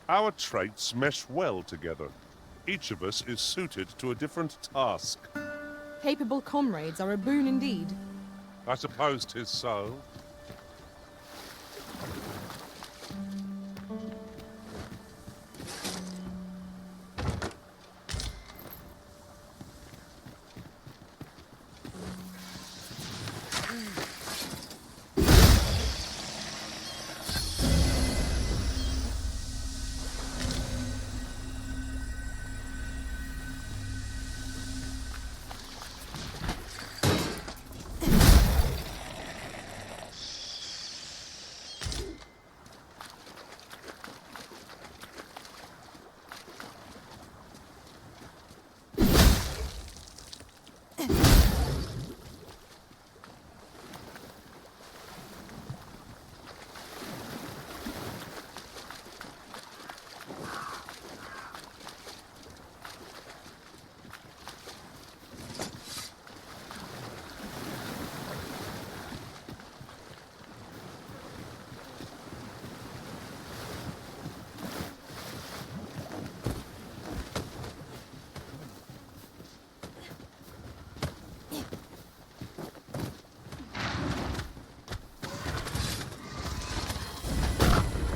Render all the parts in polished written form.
Our traits mesh well together. Each of us is suited to a different task. Capable comrades are a boon indeed. I suppose 'tis so.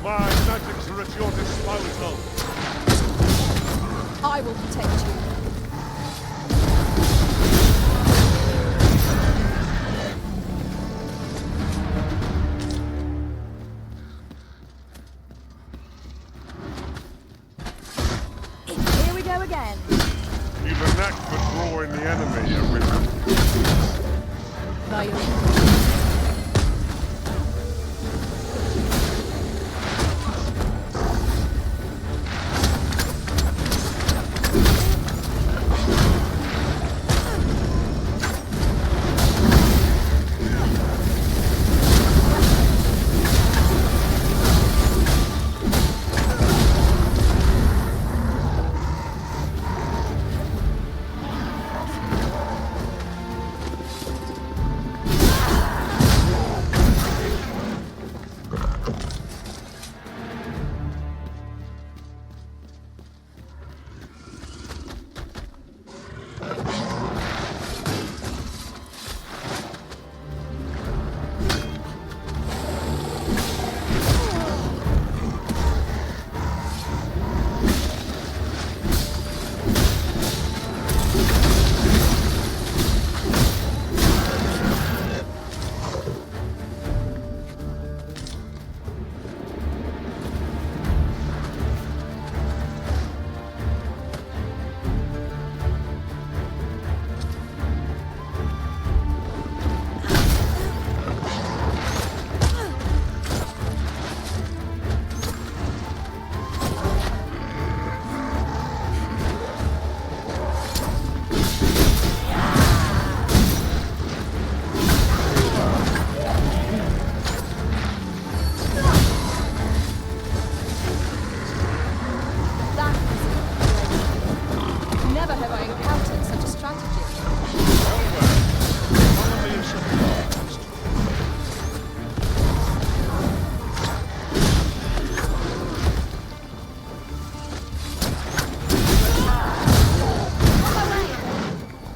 My magics are at your disposal. I will protect you. Here we go again. You've a knack for drawing the enemy, Arisen.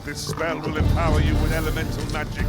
This spell will empower you with elemental magic.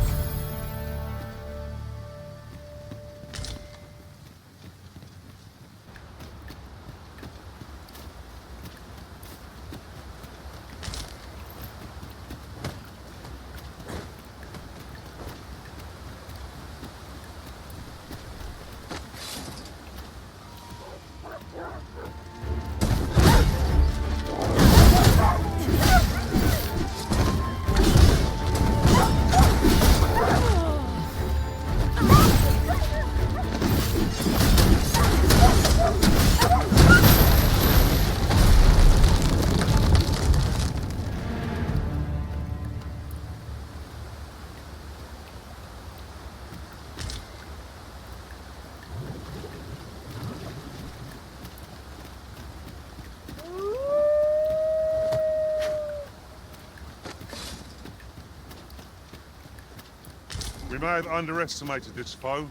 We may have underestimated this foe.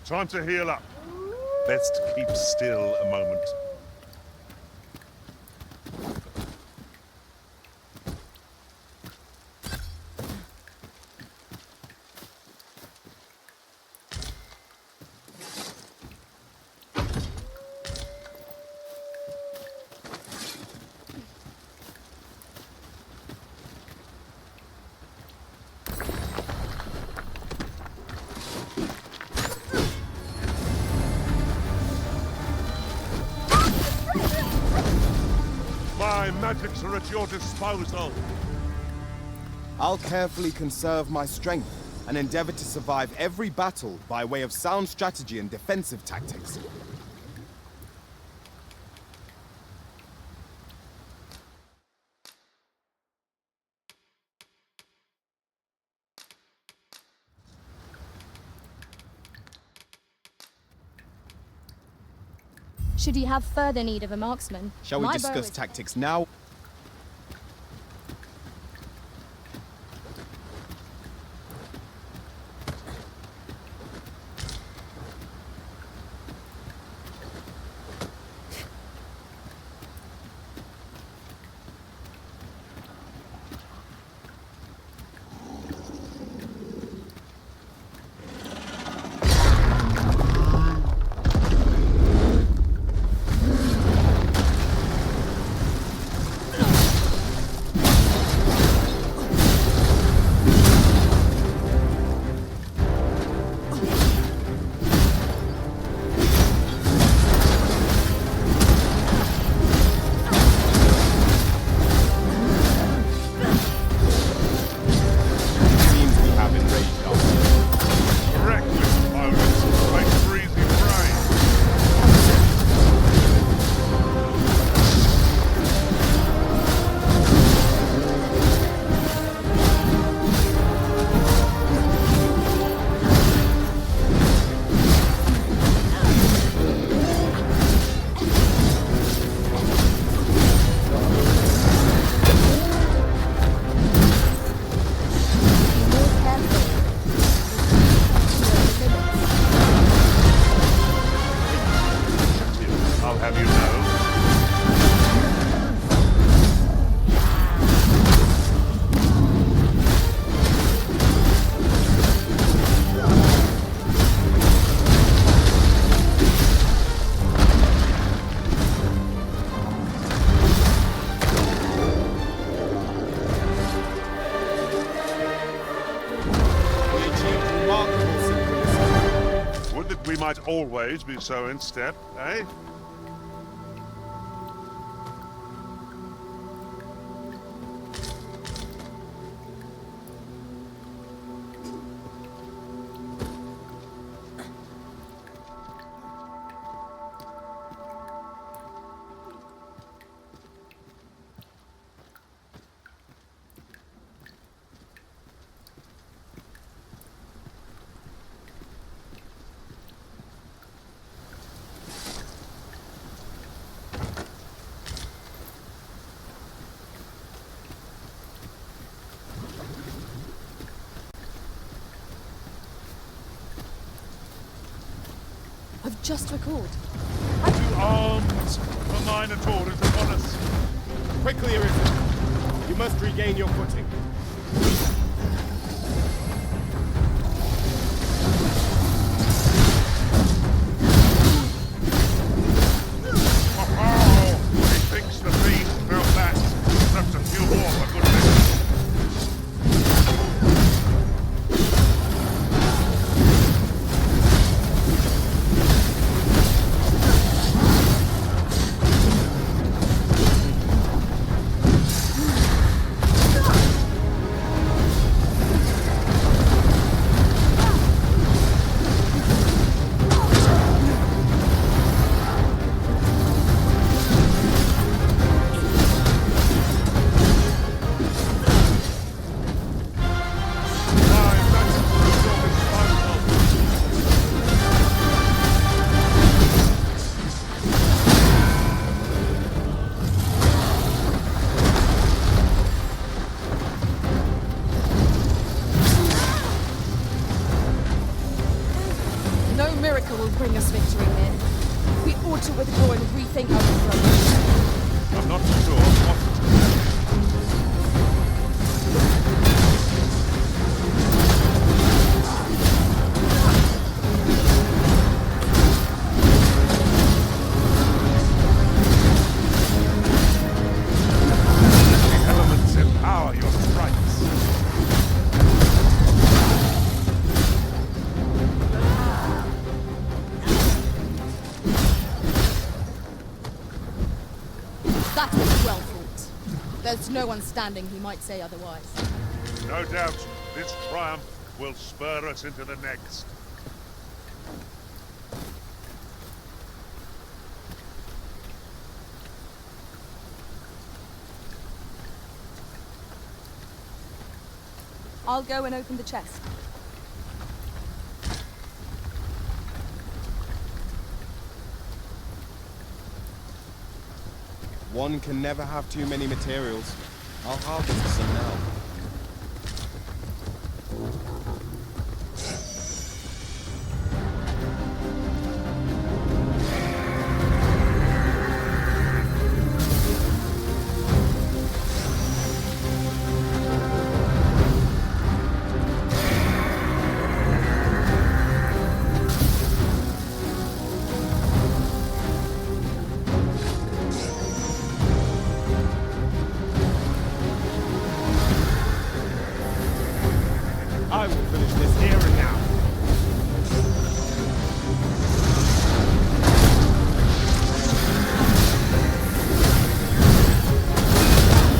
Time to heal up. Best keep still a moment. magics are at your disposal. I'll carefully conserve my strength and endeavor to survive every battle by way of sound strategy and defensive tactics. Should you have further need of a marksman, Shall we my bow discuss is- tactics now? We might always be so in step, eh? I've just recalled. To arms! The Minotaur is upon us! Quickly, Arisen! You must regain your footing. He thinks the fiend felt that. That's a few more for good measure. No miracle will bring us victory here. We ought to withdraw and rethink our approach. I'm not sure what to do. The elements empower your strikes. That was well fought. There's no one standing who might say otherwise. No doubt, this triumph will spur us into the next. I'll go and open the chest. One can never have too many materials. I'll harvest some now. I will finish this here and now.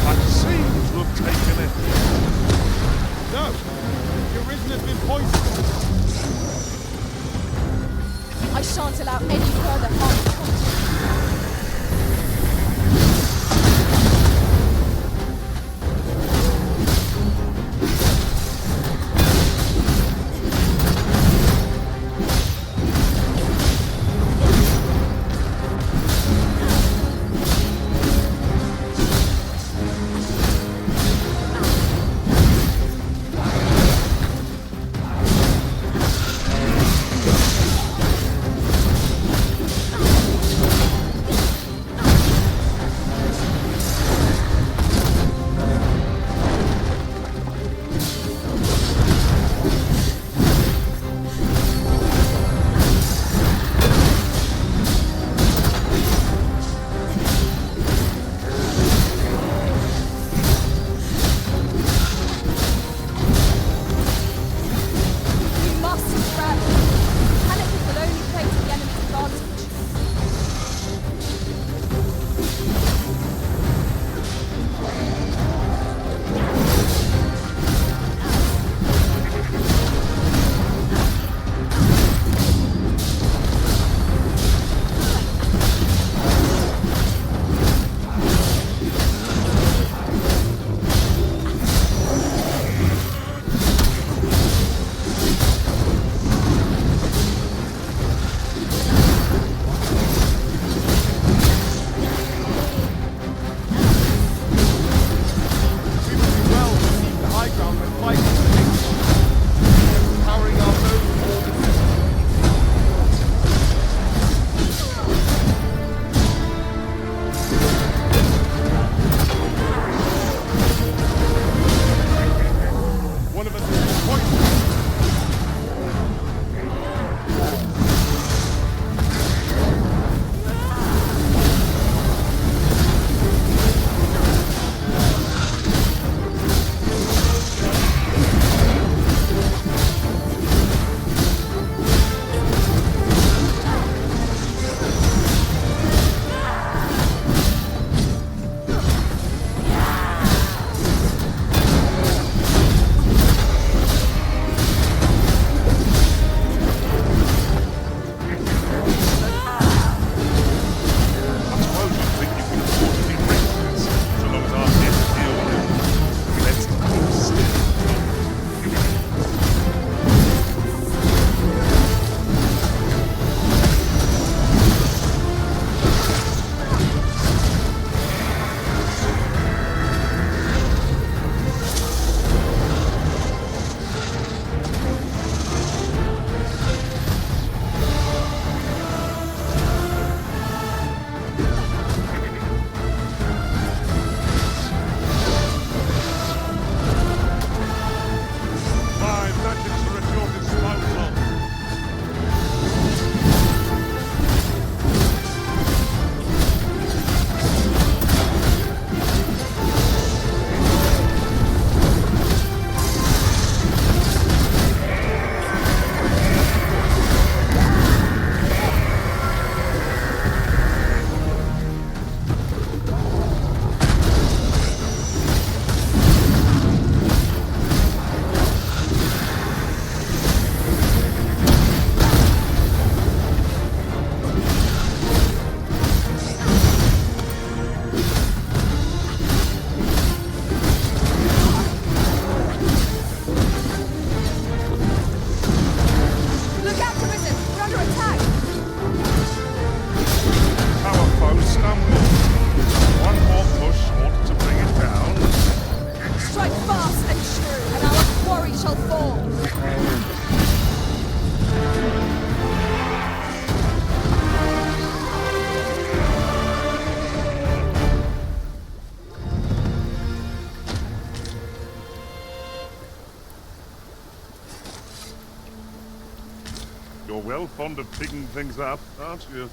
I seem to have taken it. No! The Arisen has been poisoned! I shan't allow any further harm to come to you. You're well fond of picking things up, aren't you?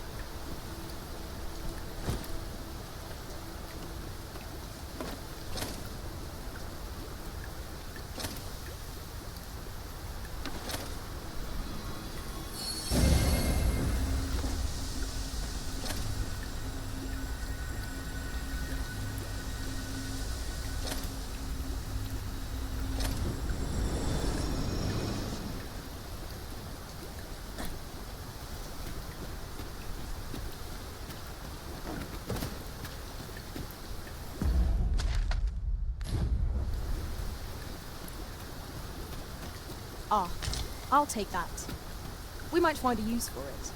Ah, I'll take that. We might find a use for it.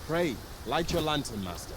Pray, light your lantern, Master.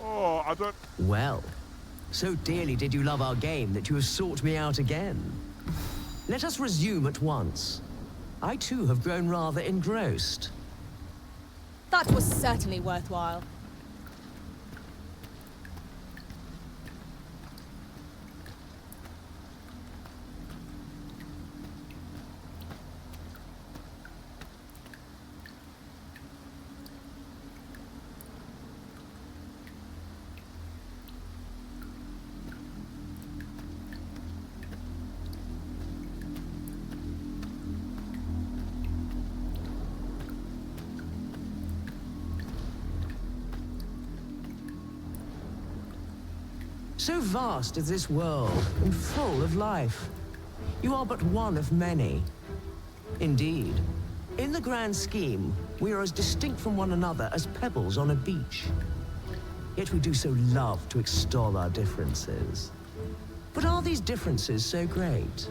Oh, I don't... Well, so dearly did you love our game that you have sought me out again. Let us resume at once. I too have grown rather engrossed. That was certainly worthwhile. So vast is this world, and full of life. You are but one of many. Indeed, in the grand scheme, we are as distinct from one another as pebbles on a beach. Yet we do so love to extol our differences. But are these differences so great?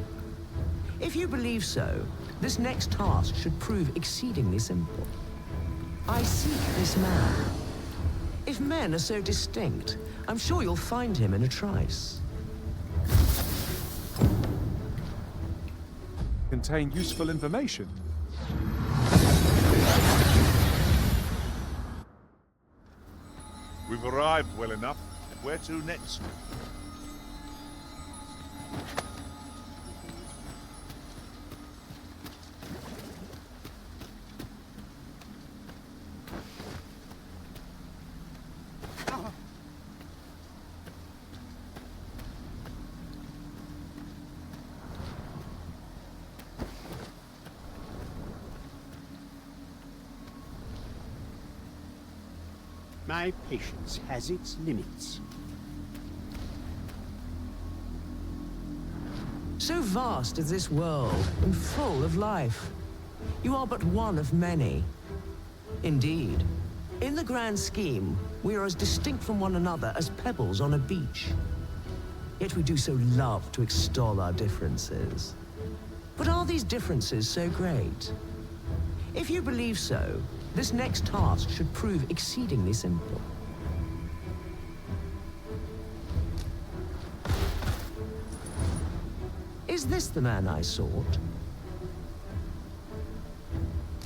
If you believe so, this next task should prove exceedingly simple. I seek this man. If men are so distinct, I'm sure you'll find him in a trice. Contain useful information. We've arrived well enough. Where to next? My patience has its limits. So vast is this world, and full of life. You are but one of many. Indeed, in the grand scheme, we are as distinct from one another as pebbles on a beach. Yet we do so love to extol our differences. But are these differences so great? If you believe so, this next task should prove exceedingly simple. Is this the man I sought?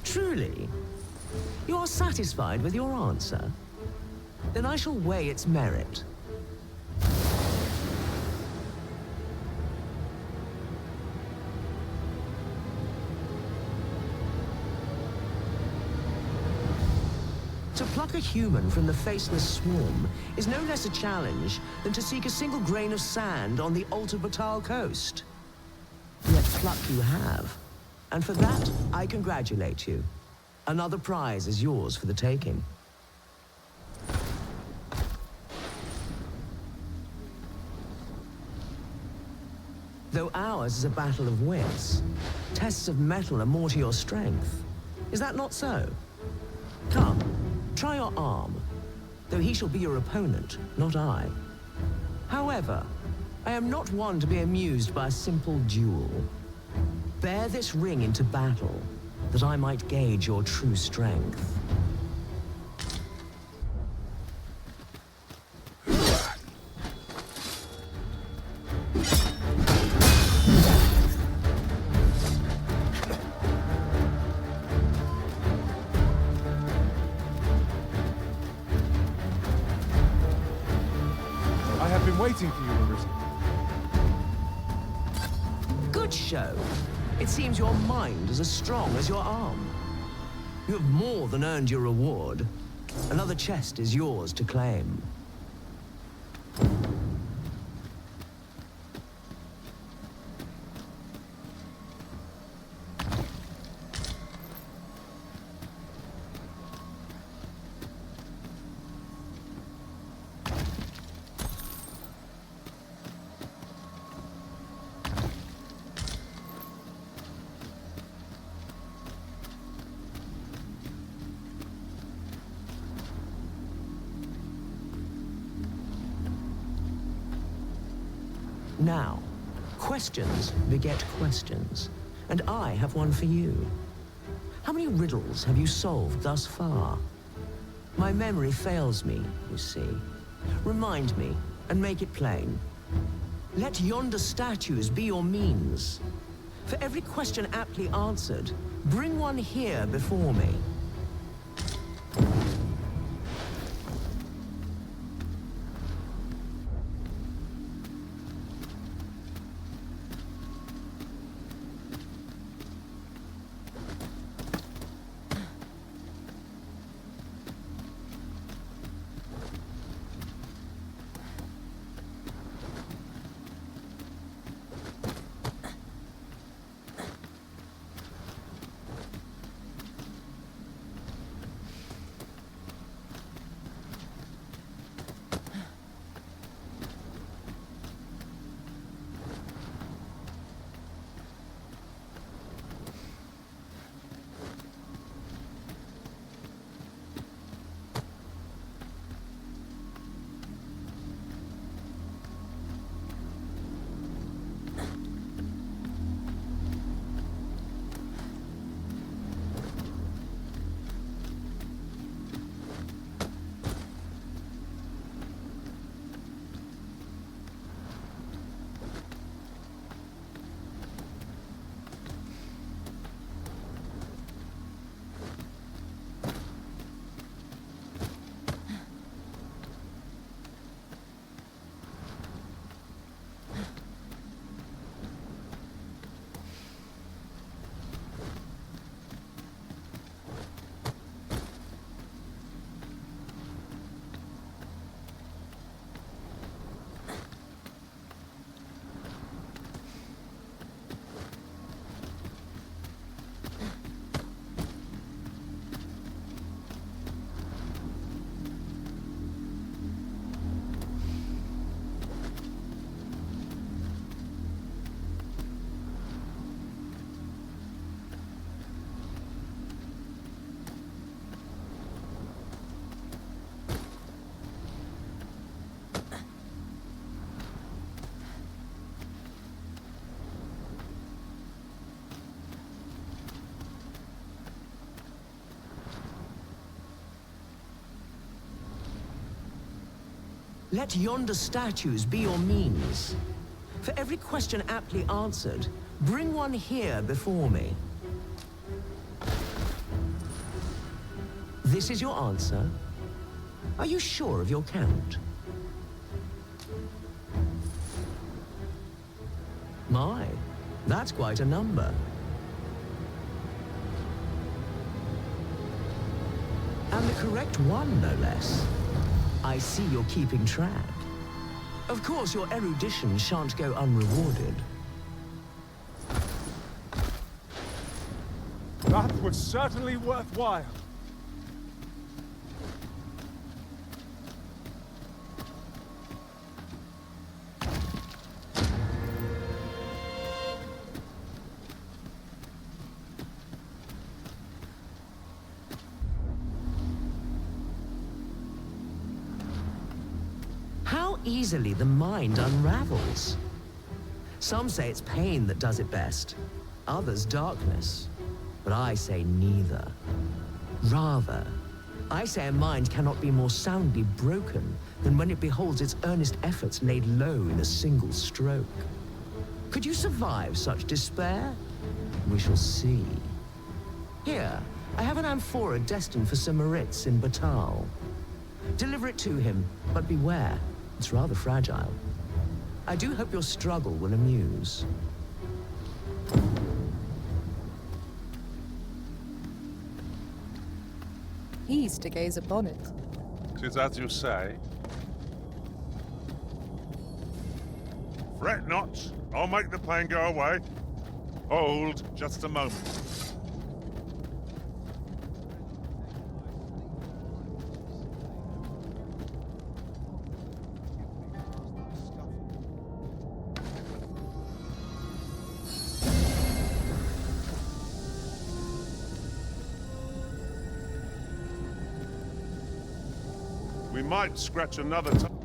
Truly? You are satisfied with your answer? Then I shall weigh its merit. To pluck a human from the faceless swarm is no less a challenge than to seek a single grain of sand on the Alta Batal coast. Yet pluck you have. And for that, I congratulate you. Another prize is yours for the taking. Though ours is a battle of wits, tests of metal are more to your strength. Is that not so? Come, try your arm, though he shall be your opponent, not I. However, I am not one to be amused by a simple duel. Bear this ring into battle, that I might gauge your true strength. I have been waiting for you, Arisen. Good show. It seems your mind is as strong as your arm. You have more than earned your reward. Another chest is yours to claim. Now, questions beget questions, and I have one for you. How many riddles have you solved thus far? My memory fails me, you see. Remind me, and make it plain. Let yonder statues be your means. For every question aptly answered, bring one here before me. Let yonder statues be your means. For every question aptly answered, bring one here before me. This is your answer? Are you sure of your count? My, that's quite a number. And the correct one, no less. I see you're keeping track. Of course, your erudition shan't go unrewarded. That was certainly worthwhile. How easily the mind unravels. Some say it's pain that does it best, others darkness. But I say neither. Rather, I say a mind cannot be more soundly broken than when it beholds its earnest efforts laid low in a single stroke. Could you survive such despair? We shall see. Here, I have an amphora destined for Sir Moritz in Batal. Deliver it to him, but beware, it's rather fragile. I do hope your struggle will amuse. He's to gaze upon it. 'Tis as you say. Fret not, I'll make the pain go away. Hold just a moment. We might scratch another time.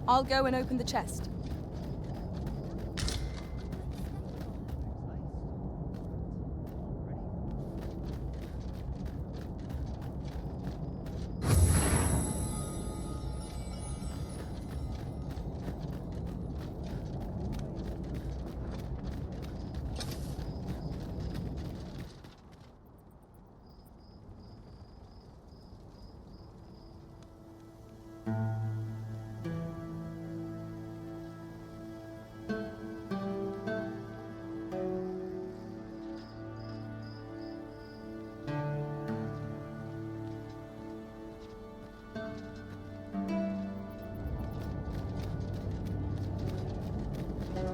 I'll go and open the chest.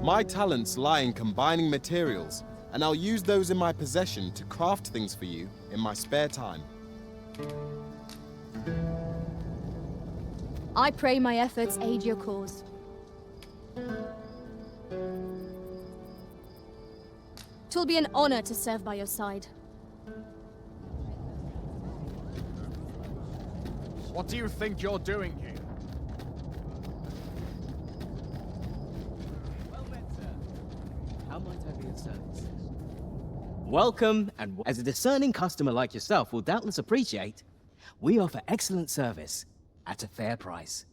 My talents lie in combining materials, and I'll use those in my possession to craft things for you in my spare time. I pray my efforts aid your cause. Twill be an honor to serve by your side. What do you think you're doing here? Welcome, and as a discerning customer like yourself will doubtless appreciate, we offer excellent service at a fair price.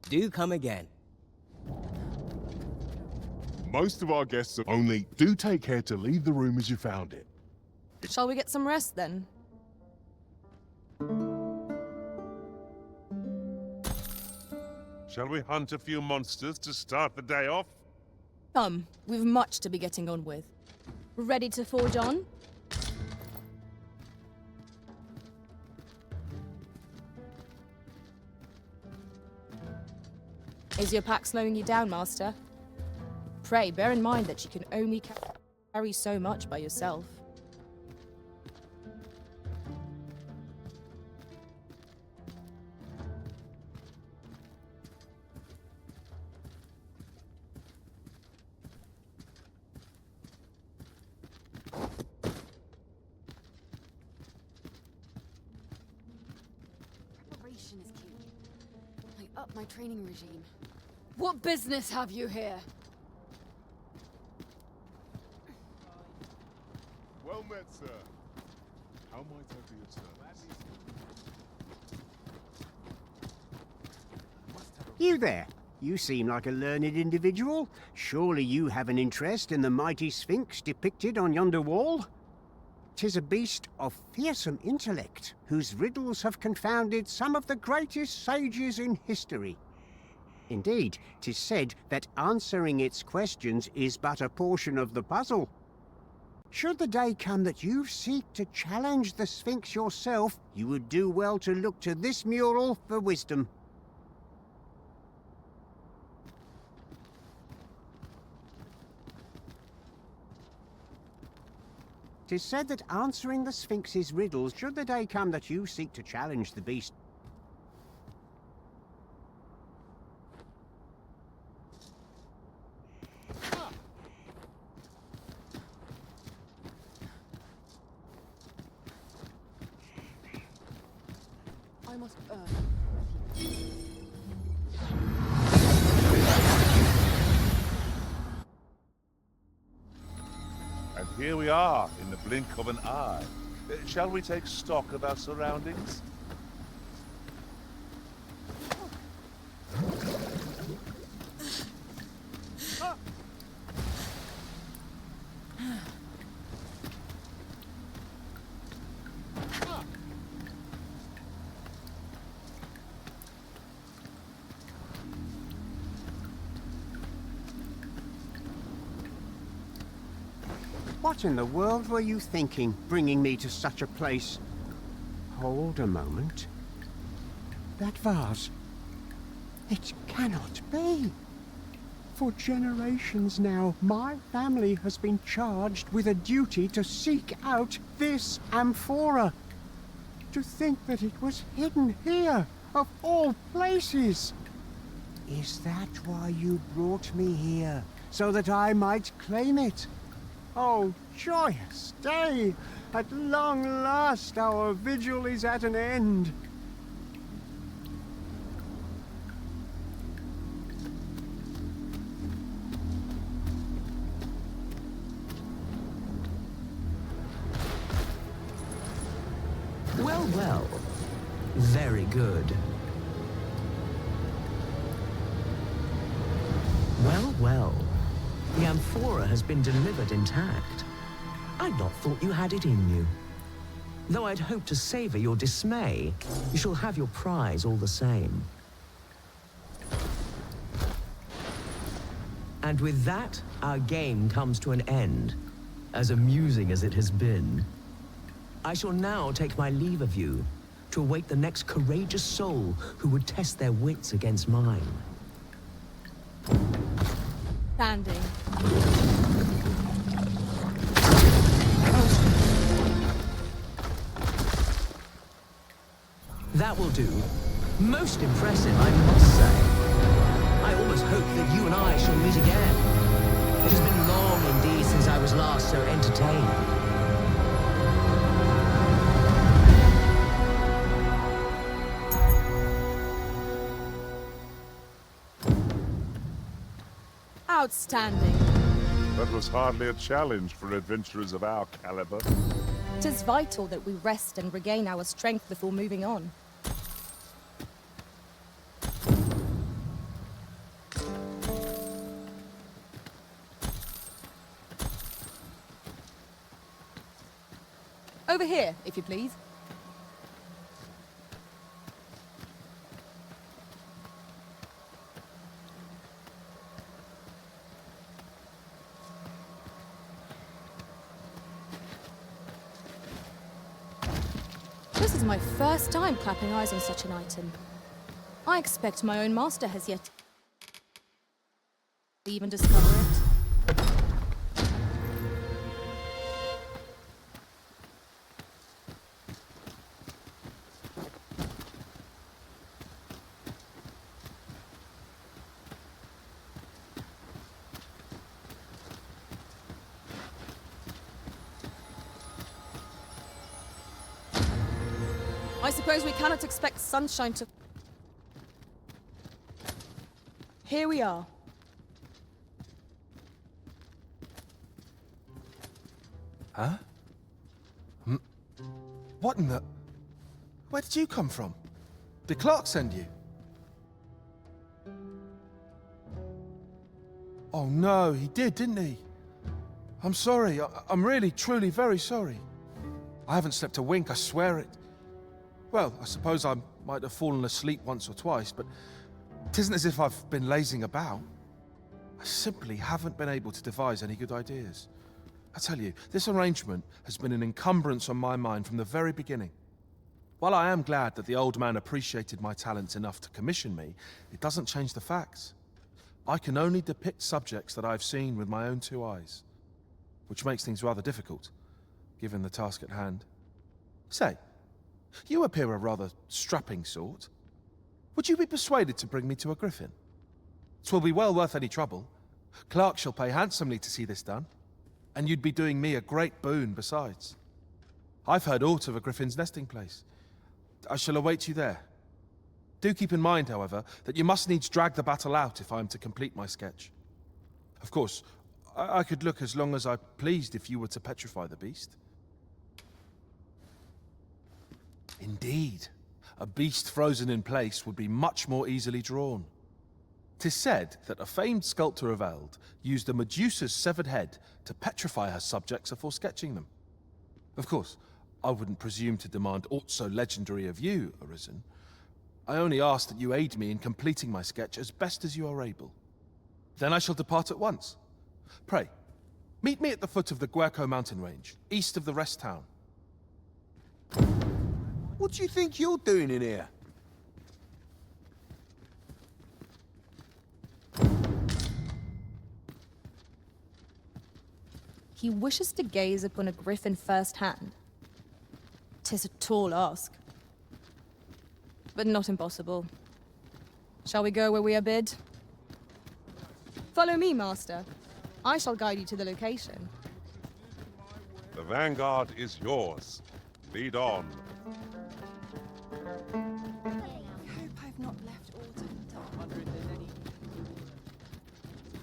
Do come again. Most of our guests are only do take care to leave the room as you found it. Shall we get some rest then? Shall we hunt a few monsters to start the day off? Come, we've much to be getting on with. Ready to forge on? Is your pack slowing you down, Master? Pray, bear in mind that you can only carry so much by yourself. Preparation is key. I up my training regime. What business have you here? Well met, sir. How might I be of service? You there. You seem like a learned individual. Surely you have an interest in the mighty Sphinx depicted on yonder wall? 'Tis a beast of fearsome intellect, whose riddles have confounded some of the greatest sages in history. Indeed, 'tis said that answering its questions is but a portion of the puzzle. Should the day come that you seek to challenge the Sphinx yourself, you would do well to look to this mural for wisdom. Tis said that answering the Sphinx's riddles, should the day come that you seek to challenge the beast, I must earn. And here we are, in the blink of an eye. Shall we take stock of our surroundings? what in the world were you thinking, bringing me to such a place? Hold a moment. That vase. It cannot be. For generations now, my family has been charged with a duty to seek out this amphora. To think that it was hidden here, of all places. Is that why you brought me here? So that I might claim it? Oh, joyous day! At long last our vigil is at an end. Well, well. Very good. Well, well. The amphora has been delivered intact. I'd not thought you had it in you. Though I'd hoped to savor your dismay, you shall have your prize all the same. And with that, our game comes to an end, as amusing as it has been. I shall now take my leave of you, to await the next courageous soul who would test their wits against mine. Standing. That will do. Most impressive, I must say. I almost hope that you and I shall meet again. It has been long indeed since I was last so entertained. Outstanding. That was hardly a challenge for adventurers of our caliber. It is vital that we rest and regain our strength before moving on. Over here, if you please. This is my first time clapping eyes on such an item. I expect my own master has yet to even discover it. I suppose we cannot expect sunshine to... Here we are. Huh? What in the... Where did you come from? Did Clark send you? Oh no, he did, didn't he? I'm sorry. I'm really, truly very sorry. I haven't slept a wink, I swear it. Well, I suppose I might have fallen asleep once or twice, but It isn't as if I've been lazing about. I simply haven't been able to devise any good ideas. I tell you, this arrangement has been an encumbrance on my mind from the very beginning. While I am glad that the old man appreciated my talents enough to commission me, it doesn't change the facts. I can only depict subjects that I've seen with my own two eyes, which makes things rather difficult, given the task at hand. Say, you appear a rather strapping sort. Would you be persuaded to bring me to a griffin? 'Twill be well worth any trouble. Clark shall pay handsomely to see this done, and you'd be doing me a great boon besides. I've heard aught of a griffin's nesting place. I shall await you there. Do keep in mind, however, that you must needs drag the battle out if I am to complete my sketch. Of course, I could look as long as I pleased if you were to petrify the beast. Indeed, a beast frozen in place would be much more easily drawn. 'Tis said that a famed sculptor of Eld used a Medusa's severed head to petrify her subjects before sketching them. Of course, I wouldn't presume to demand aught so legendary of you, Arisen. I only ask that you aid me in completing my sketch as best as you are able. Then I shall depart at once. Pray, meet me at the foot of the Guerco mountain range, east of the rest town. What do you think you're doing in here? He wishes to gaze upon a griffin firsthand. 'Tis a tall ask, but not impossible. Shall we go where we are bid? Follow me, Master. I shall guide you to the location. The vanguard is yours. Lead on. I hope I've not left Autumn dark.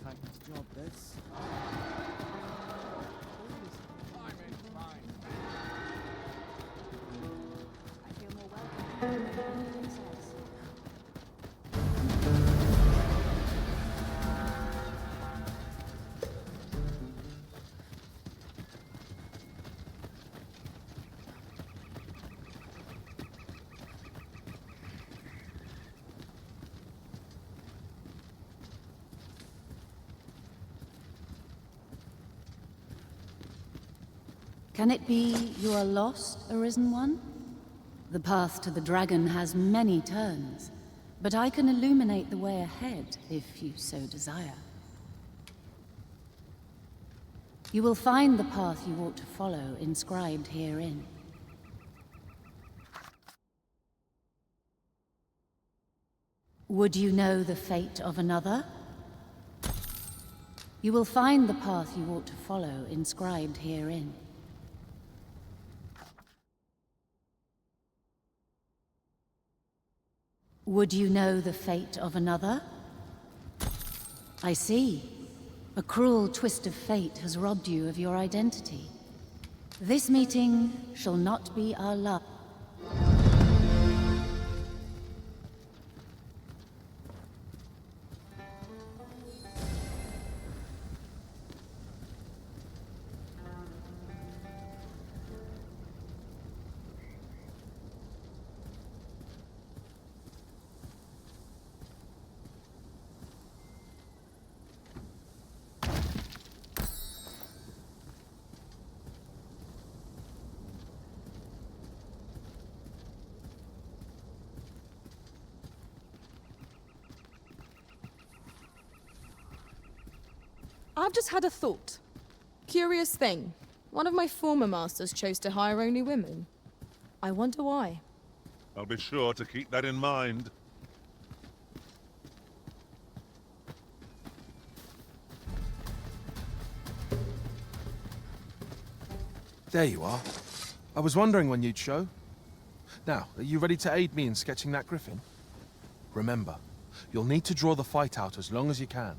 Thanks, job this. I feel more welcome. Can it be you are lost, Arisen One? The path to the dragon has many turns, but I can illuminate the way ahead if you so desire. You will find the path you ought to follow inscribed herein. Would you know the fate of another? You will find the path you ought to follow inscribed herein. Would you know the fate of another? I see. A cruel twist of fate has robbed you of your identity. This meeting shall not be our last. I've just had a thought. Curious thing. One of my former masters chose to hire only women. I wonder why. I'll be sure to keep that in mind. There you are. I was wondering when you'd show. Now, are you ready to aid me in sketching that griffin? Remember, you'll need to draw the fight out as long as you can.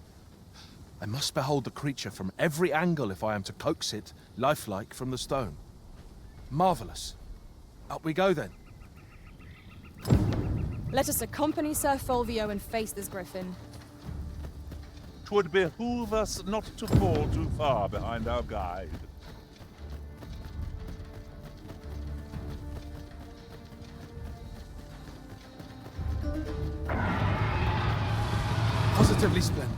I must behold the creature from every angle if I am to coax it, lifelike, from the stone. Marvelous. Up we go then. Let us accompany Sir Fulvio and face this griffin. 'Twould behoove us not to fall too far behind our guide. Positively splendid.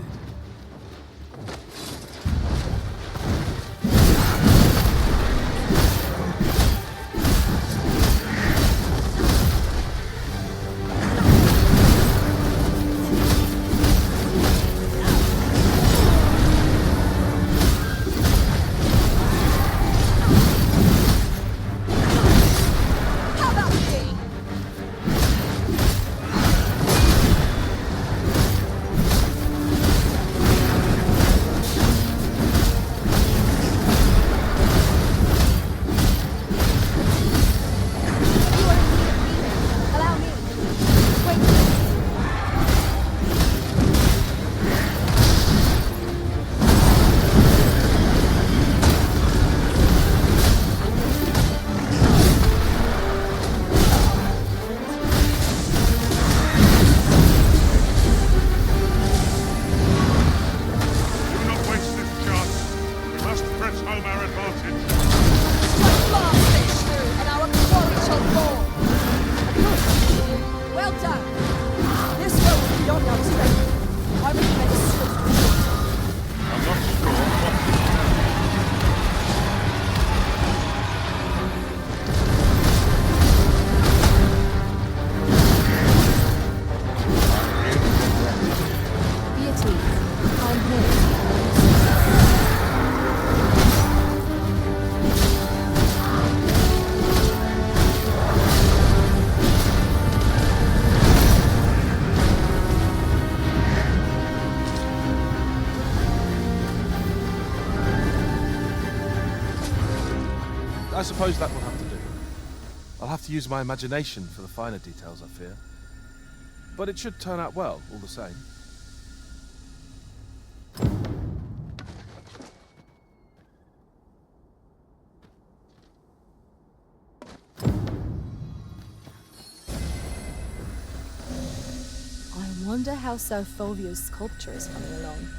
I suppose that will have to do. I'll have to use my imagination for the finer details, I fear. But it should turn out well, all the same. I wonder how Sir Fulvia's sculpture is coming along.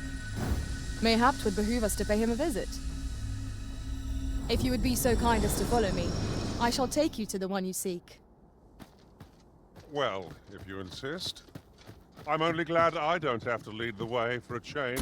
Mayhap 'twould behoove us to pay him a visit. If you would be so kind as to follow me, I shall take you to the one you seek. Well, if you insist. I'm only glad I don't have to lead the way for a change.